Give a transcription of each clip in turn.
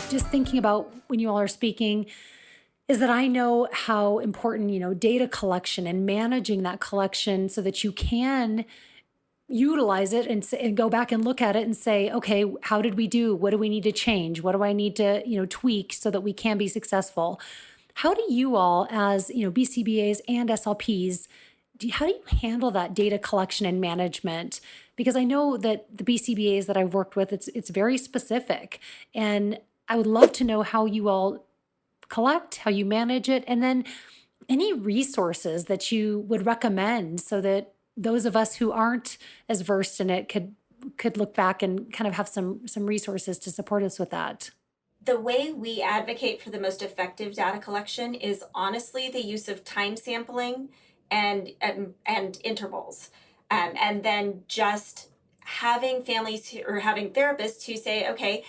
Just thinking about when you all are speaking is that I know how important, data collection and managing that collection so that you can utilize it and go back and look at it and say, okay, how did we do? What do we need to change? What do I need to, tweak so that we can be successful? How do you all, as BCBAs and SLPs, how do you handle that data collection and management? Because I know that the BCBAs that I've worked with, it's very specific, and I would love to know how you all collect, how you manage it, and then any resources that you would recommend so that those of us who aren't as versed in it could look back and kind of have some resources to support us with that. The way we advocate for the most effective data collection is honestly the use of time sampling and intervals, and then just having or having therapists who say, okay,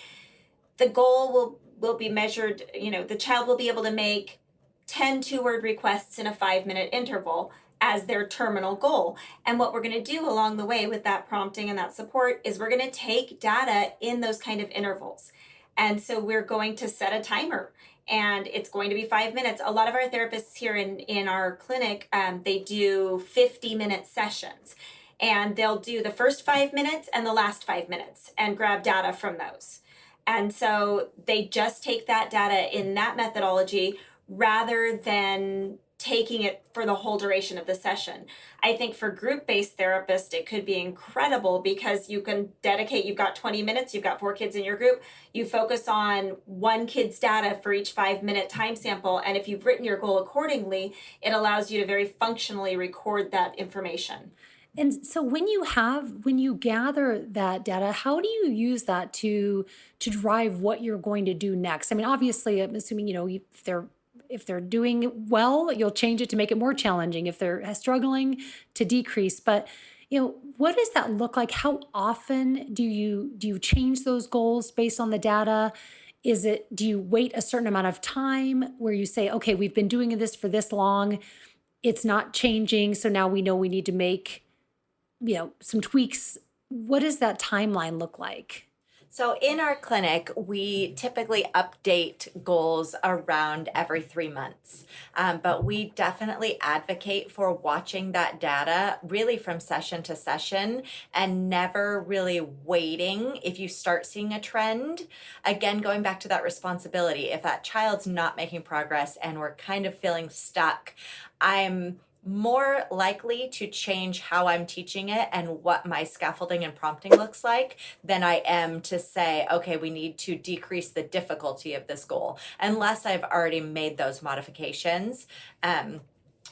the goal will be measured. The child will be able to make 10 two-word requests in a 5-minute interval as their terminal goal. And what we're going to do along the way with that prompting and that support is we're going to take data in those kind of intervals. And so we're going to set a timer, and it's going to be 5 minutes. A lot of our therapists here in our clinic, they do 50-minute sessions, and they'll do the first 5 minutes and the last 5 minutes and grab data from those. And so they just take that data in that methodology rather than taking it for the whole duration of the session. I think for group-based therapists, it could be incredible because you can dedicate, you've got 20 minutes, you've got 4 kids in your group, you focus on one kid's data for each 5-minute time sample. And if you've written your goal accordingly, it allows you to very functionally record that information. And so when you gather that data, how do you use that to drive what you're going to do next? I mean, obviously, I'm assuming, if they're doing well, you'll change it to make it more challenging. If they're struggling, to decrease. But what does that look like? How often do you change those goals based on the data? Do you wait a certain amount of time where you say, okay, we've been doing this for this long, it's not changing, so now we know we need to make some tweaks? What does that timeline look like? So in our clinic, we typically update goals around every 3 months. But we definitely advocate for watching that data really from session to session and never really waiting if you start seeing a trend. Again, going back to that responsibility, if that child's not making progress and we're kind of feeling stuck, I'm more likely to change how I'm teaching it and what my scaffolding and prompting looks like than I am to say, okay, we need to decrease the difficulty of this goal, unless I've already made those modifications.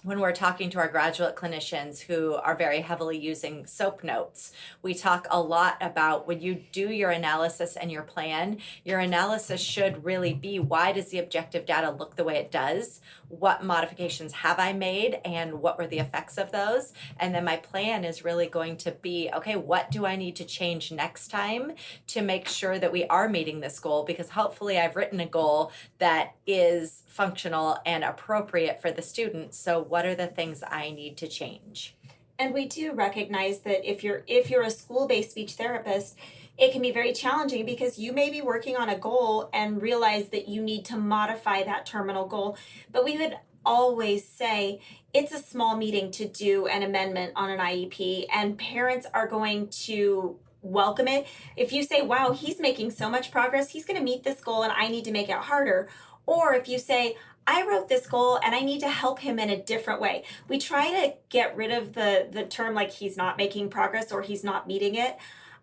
When we're talking to our graduate clinicians who are very heavily using SOAP notes, we talk a lot about when you do your analysis and your plan, your analysis should really be, why does the objective data look the way it does? What modifications have I made and what were the effects of those? And then my plan is really going to be, okay, what do I need to change next time to make sure that we are meeting this goal? Because hopefully I've written a goal that is functional and appropriate for the student. So what are the things I need to change? And we do recognize that if you're a school-based speech therapist, it can be very challenging because you may be working on a goal and realize that you need to modify that terminal goal. But we would always say it's a small meeting to do an amendment on an IEP, and parents are going to welcome it. If you say, wow, he's making so much progress, he's going to meet this goal and I need to make it harder. Or if you say, I wrote this goal and I need to help him in a different way. We try to get rid of the term like he's not making progress or he's not meeting it.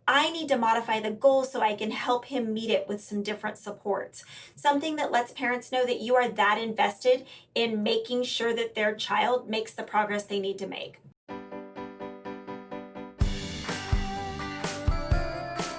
I need to modify the goal so I can help him meet it with some different supports. Something that lets parents know that you are that invested in making sure that their child makes the progress they need to make.